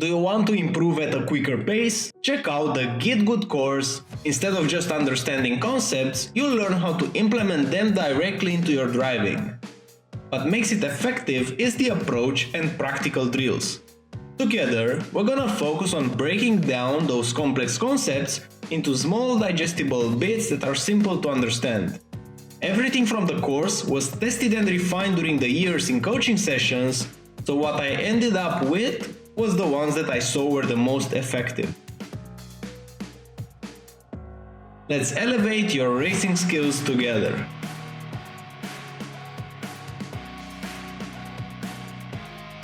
Do you want to improve at a quicker pace? Check out the GitGud course. Instead of just understanding concepts, you'll learn how to implement them directly into your driving. What makes it effective is the approach and practical drills. Together, we're gonna focus on breaking down those complex concepts into small digestible bits that are simple to understand. Everything from the course was tested and refined during the years in coaching sessions, so what I ended up with was the ones that I saw were the most effective. Let's elevate your racing skills together.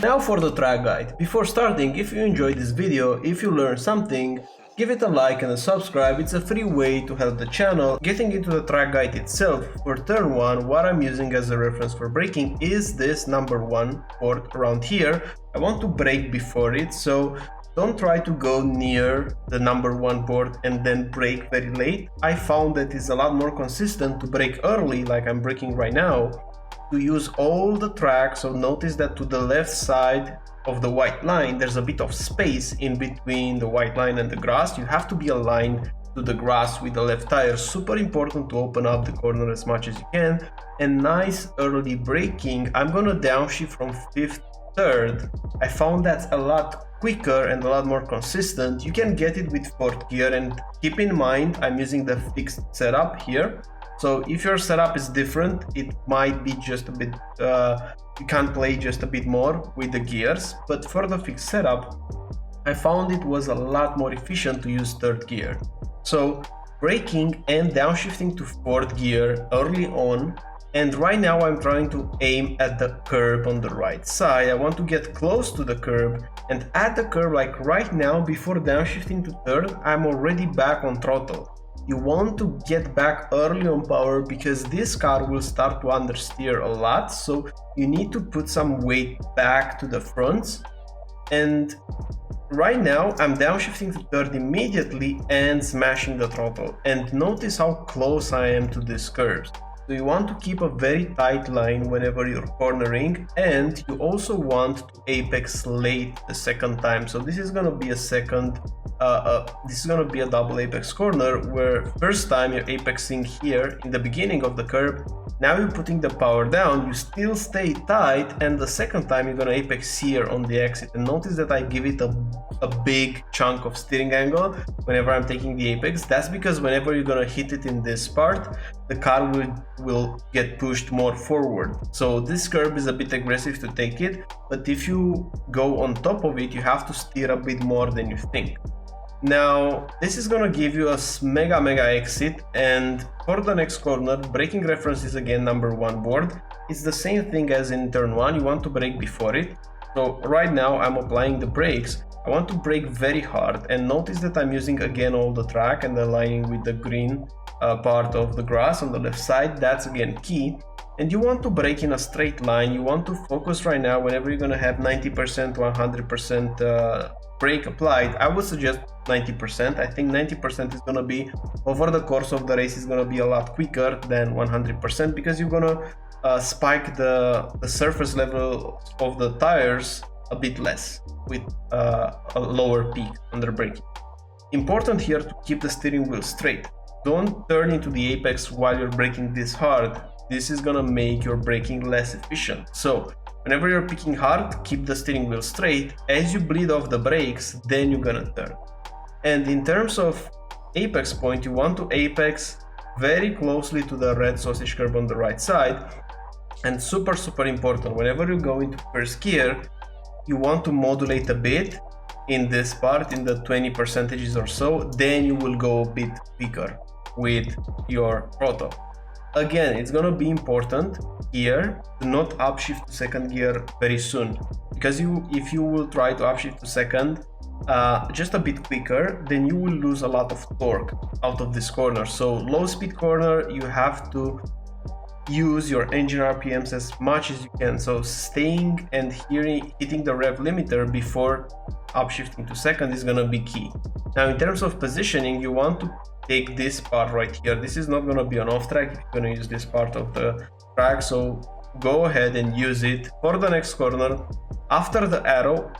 Now for the track guide. Before starting, if you enjoyed this video, if you learned something, give it a like and a subscribe. It's a free way to help the channel. Getting into the track guide itself, for turn 1, what I'm using as a reference for braking is this number 1 board around here. I want to brake before it, so don't try to go near the number 1 board and then brake very late. I found that it's a lot more consistent to brake early, like I'm braking right now, to use all the track. So notice that to the left side of the white line, there's a bit of space in between the white line and the grass. You have to be aligned to the grass with the left tire. Super important to open up the corner as much as you can. And nice early braking. I'm gonna downshift from 5th, 3rd. I found that's a lot quicker and a lot more consistent. You can get it with 4th gear, and keep in mind I'm using the fixed setup here. So if your setup is different, it might be just a bit, you can play just a bit more with the gears, but for the fixed setup, I found it was a lot more efficient to use 3rd gear. So braking and downshifting to 4th gear early on, and right now I'm trying to aim at the curb on the right side. I want to get close to the curb, and at the curb, like right now, before downshifting to 3rd, I'm already back on throttle. You want to get back early on power because this car will start to understeer a lot, so you need to put some weight back to the fronts. And right now I'm downshifting to 3rd immediately and smashing the throttle, and notice how close I am to this curve. So you want to keep a very tight line whenever you're cornering, and you also want to apex late the second time. So this is gonna be a second, this is gonna be a double apex corner, where first time you're apexing here in the beginning of the curve. Now you're putting the power down, you still stay tight, and the second time you're gonna apex here on the exit. And notice that I give it a big chunk of steering angle whenever I'm taking the apex. That's because whenever you're gonna hit it in this part, the car will get pushed more forward. So this curve is a bit aggressive to take it, but if you go on top of it, you have to steer a bit more than you think. Now this is gonna give you a mega exit, and for the next corner, braking reference is again number 1 board. It's the same thing as in turn 1, you want to brake before it. So right now I'm applying the brakes. I want to brake very hard, and notice that I'm using again all the track and aligning with the green part of the grass on the left side. That's again key. And you want to brake in a straight line. You want to focus right now whenever you're gonna have 90% to 100% brake applied. I would suggest 90%. I think 90% is gonna be, over the course of the race, is gonna be a lot quicker than 100%, because you're gonna spike the surface level of the tires a bit less with a lower peak under braking. Important here to keep the steering wheel straight. Don't turn into the apex while you're braking this hard. This is gonna make your braking less efficient. So whenever you're picking hard, keep the steering wheel straight. As you bleed off the brakes, then you're gonna turn. And in terms of apex point, you want to apex very closely to the red sausage curve on the right side. And super important, whenever you go into first gear, you want to modulate a bit in this part, in the 20% or so, then you will go a bit quicker with your throttle. Again, it's gonna be important here to not upshift to 2nd gear very soon, because if you will try to upshift to 2nd just a bit quicker, then you will lose a lot of torque out of this corner. So low speed corner, you have to use your engine RPMs as much as you can. So staying and hitting the rev limiter before upshifting to 2nd is gonna be key. Now in terms of positioning, you want to take this part right here. This is not gonna be an off track if you're gonna use this part of the track, so go ahead and use it for the next corner. After the arrow,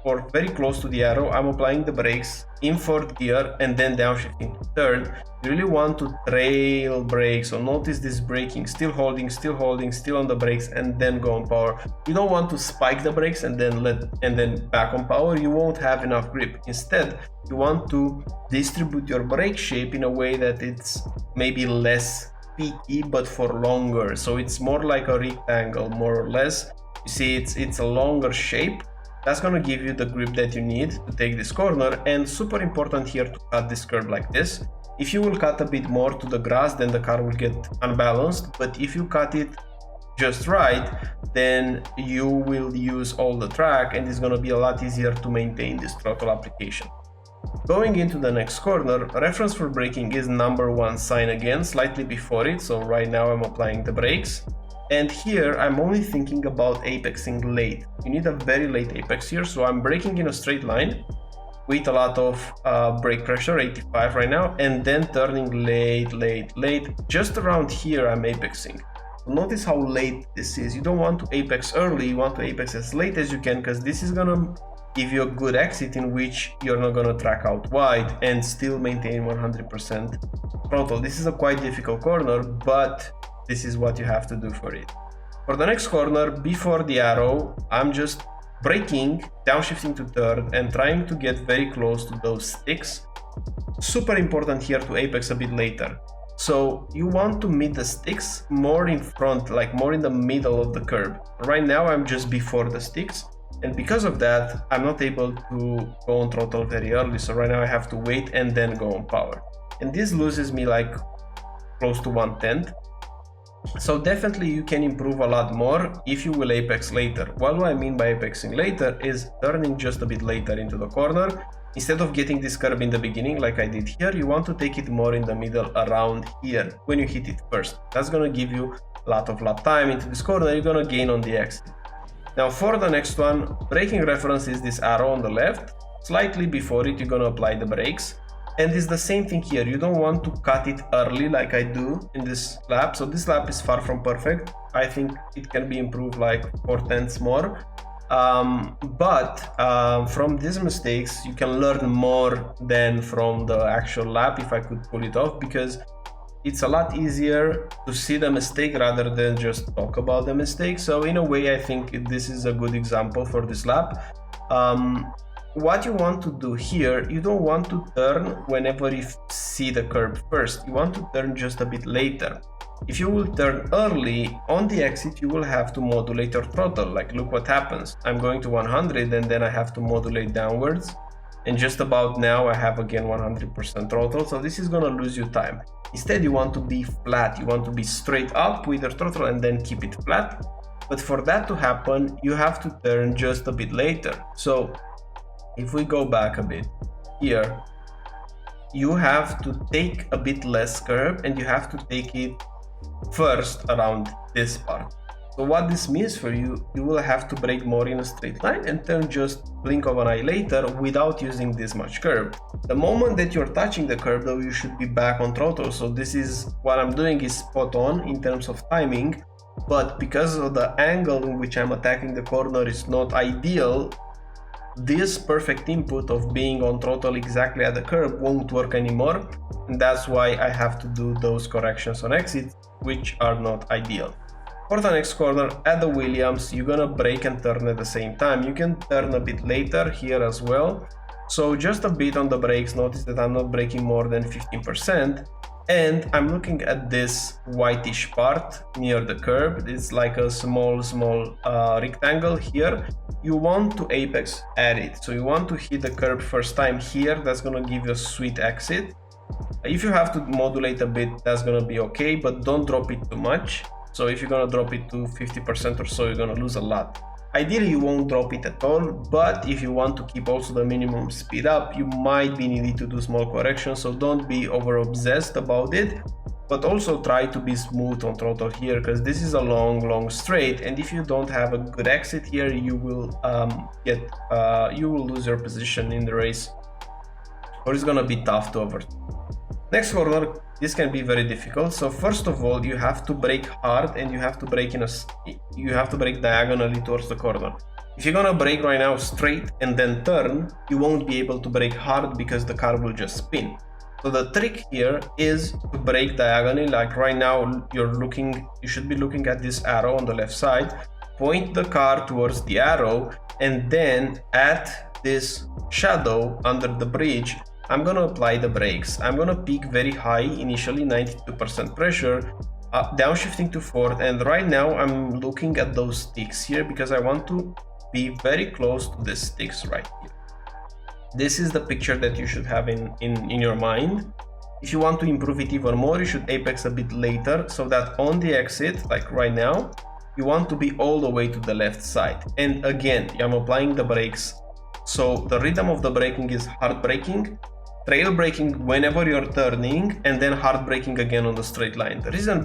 or very close to the arrow, I'm applying the brakes in fourth gear and then downshifting to third. You really want to trail brakes, so notice this braking, still holding, still on the brakes, and then go on power. You don't want to spike the brakes and then back on power. You won't have enough grip. Instead, you want to distribute your brake shape in a way that it's maybe less peaky but for longer, so it's more like a rectangle, more or less. You see, it's a longer shape. That's gonna give you the grip that you need to take this corner, and super important here to cut this curb like this. If you will cut a bit more to the grass, then the car will get unbalanced, but if you cut it just right, then you will use all the track and it's gonna be a lot easier to maintain this throttle application. Going into the next corner, reference for braking is number 1 sign again, slightly before it, so right now I'm applying the brakes. And here I'm only thinking about apexing late. You need a very late apex here, so I'm braking in a straight line with a lot of brake pressure, 85 right now, and then turning late. Just around here I'm apexing. Notice how late this is. You don't want to apex early, you want to apex as late as you can, because this is gonna give you a good exit in which you're not gonna track out wide and still maintain 100% throttle. This is a quite difficult corner, but this is what you have to do for it. For the next corner, before the arrow, I'm just braking, downshifting to third, and trying to get very close to those sticks. Super important here to apex a bit later. So you want to meet the sticks more in front, like more in the middle of the curb. Right now I'm just before the sticks, and because of that, I'm not able to go on throttle very early. So right now I have to wait and then go on power. And this loses me like close to 1/10. So definitely you can improve a lot more if you will apex later. What do I mean by apexing later is turning just a bit later into the corner. Instead of getting this curb in the beginning like I did here, you want to take it more in the middle around here when you hit it first. That's gonna give you a lot of lap time into this corner. You're gonna gain on the exit. Now for the next one, braking reference is this arrow on the left. Slightly before it, you're gonna apply the brakes. And it's the same thing here. You don't want to cut it early like I do in this lap. So this lap is far from perfect. I think it can be improved like 4/10 more. From these mistakes, you can learn more than from the actual lap, if I could pull it off, because it's a lot easier to see the mistake rather than just talk about the mistake. So in a way, I think this is a good example for this lap. What you want to do here, you don't want to turn whenever you see the curb first. You want to turn just a bit later. If you will turn early on the exit, you will have to modulate your throttle. Like, look what happens. I'm going to 100 and then I have to modulate downwards. And just about now I have again 100% throttle. So this is gonna lose you time. Instead, you want to be flat. You want to be straight up with your throttle and then keep it flat. But for that to happen, you have to turn just a bit later. So if we go back a bit here, you have to take a bit less curb and you have to take it first around this part. So what this means for you, you will have to brake more in a straight line and turn just blink of an eye later without using this much curb. The moment that you're touching the curb though, you should be back on throttle. So this is what I'm doing is spot on in terms of timing, but because of the angle in which I'm attacking the corner is not ideal, this perfect input of being on throttle exactly at the curb won't work anymore, and that's why I have to do those corrections on exit, which are not ideal. For the next corner, at the Williams, you're gonna brake and turn at the same time. You can turn a bit later here as well. So just a bit on the brakes, notice that I'm not braking more than 15%. And I'm looking at this whitish part near the curb. It's like a small rectangle here. You want to apex at it. So you want to hit the curb first time here. That's gonna give you a sweet exit. If you have to modulate a bit, that's gonna be okay, but don't drop it too much. So if you're gonna drop it to 50% or so, you're gonna lose a lot. Ideally, you won't drop it at all, but if you want to keep also the minimum speed up, you might be needing to do small corrections, so don't be over obsessed about it, but also try to be smooth on throttle here, because this is a long straight, and if you don't have a good exit here, you will lose your position in the race, or it's gonna be tough to overtake. Next corner, this can be very difficult. So first of all, you have to brake hard and you have to brake diagonally towards the corner. If you're gonna brake right now straight and then turn, you won't be able to brake hard because the car will just spin. So the trick here is to brake diagonally. Like right now you should be looking at this arrow on the left side, point the car towards the arrow, and then at this shadow under the bridge, I'm gonna apply the brakes. I'm gonna peak very high initially, 92% pressure, downshifting to 4th, and right now I'm looking at those sticks here because I want to be very close to the sticks right here. This is the picture that you should have in your mind. If you want to improve it even more, you should apex a bit later so that on the exit, like right now, you want to be all the way to the left side. And again, I'm applying the brakes. So the rhythm of the braking is hard braking, trail braking whenever you're turning, and then hard braking again on the straight line. The reason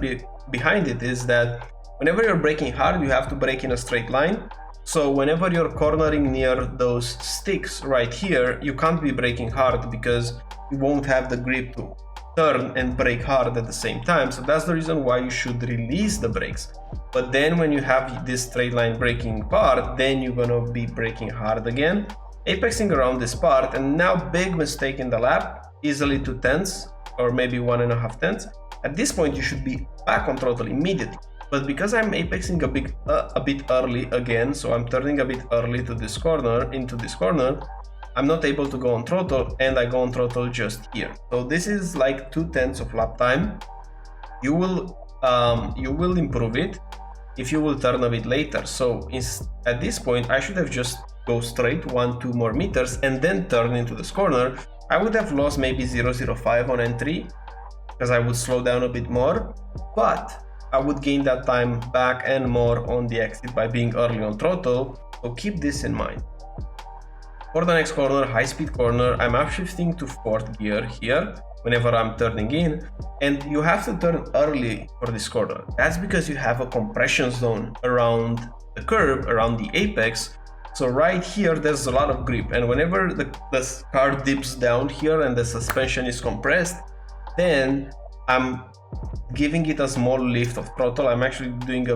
behind it is that whenever you're braking hard, you have to brake in a straight line. So whenever you're cornering near those sticks right here, you can't be braking hard because you won't have the grip to turn and brake hard at the same time. So that's the reason why you should release the brakes. But then when you have this straight line braking part, then you're gonna be braking hard again, apexing around this part. And now big mistake in the lap, easily 2 tenths or maybe 1.5 tenths. At this point you should be back on throttle immediately. But because I'm apexing a bit early again, so I'm turning a bit early into this corner, I'm not able to go on throttle, and I go on throttle just here. So this is like 2 tenths of lap time. You will improve it if you will turn a bit later. So at this point, I should have just go straight 1-2 more meters and then turn into this corner. I would have lost maybe 0.05 on entry because I would slow down a bit more, but I would gain that time back and more on the exit by being early on throttle, so keep this in mind. For the next corner, high speed corner, I'm upshifting to 4th gear here whenever I'm turning in, and you have to turn early for this corner. That's because you have a compression zone around the curb, around the apex. So right here there's a lot of grip, and whenever the car dips down here and the suspension is compressed, then I'm giving it a small lift of throttle. I'm actually doing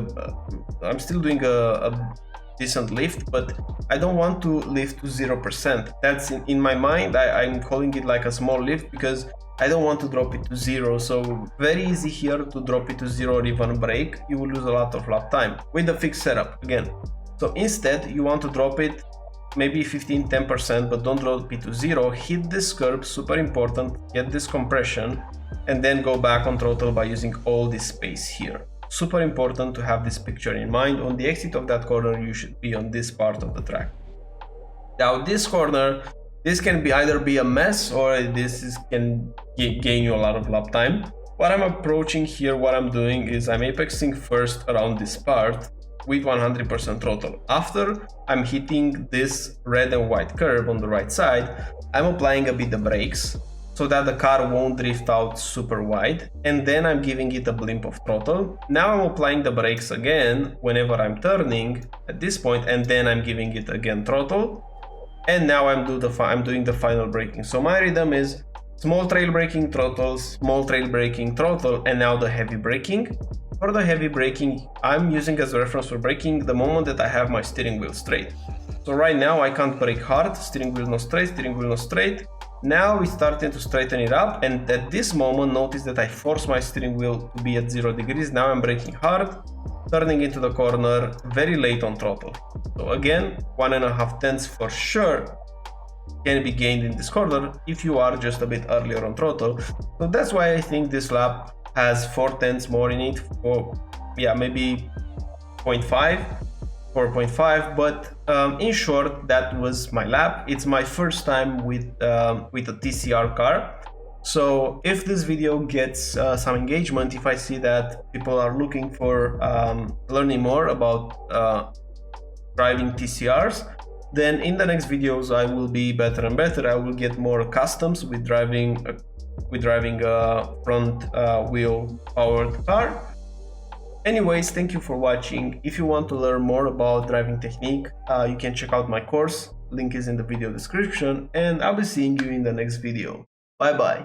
I'm still doing a decent lift, but I don't want to lift to 0%. That's in my mind, I'm calling it like a small lift because I don't want to drop it to 0. So very easy here to drop it to 0 or even brake. You will lose a lot of lap time with the fixed setup again. So instead you want to drop it maybe 15-10%, but don't drop it to 0. Hit this curb, super important, get this compression, and then go back on throttle by using all this space here. Super important to have this picture in mind. On the exit of that corner, you should be on this part of the track. Now this corner, this can be either be a mess or can gain you a lot of lap time. What I'm approaching here, what I'm doing is I'm apexing first around this part with 100% throttle. After I'm hitting this red and white curve on the right side, I'm applying a bit of brakes so that the car won't drift out super wide, and then I'm giving it a blimp of throttle. Now I'm applying the brakes again whenever I'm turning at this point, and then I'm giving it again throttle, and now I'm doing the final braking. So my rhythm is small trail braking, throttle, small trail braking, throttle, and now the heavy braking. For the heavy braking, I'm using as a reference for braking the moment that I have my steering wheel straight. So right now I can't brake hard, steering wheel not straight, steering wheel not straight. Now we're starting to straighten it up, and at this moment notice that I force my steering wheel to be at 0 degrees. Now I'm braking hard, turning into the corner very late on throttle. So again, 1.5 tenths for sure can be gained in this corner if you are just a bit earlier on throttle. So that's why I think this lap has 4 tenths more in it, or yeah, maybe 4.5, but in short, that was my lap. It's my first time with a TCR car. So if this video gets some engagement, if I see that people are looking for learning more about driving TCRs, then in the next videos I will be better and better. I will get more customs with driving a front wheel powered car. Anyways, thank you for watching. If you want to learn more about driving technique, you can check out my course. Link is in the video description, and I'll be seeing you in the next video. Bye bye.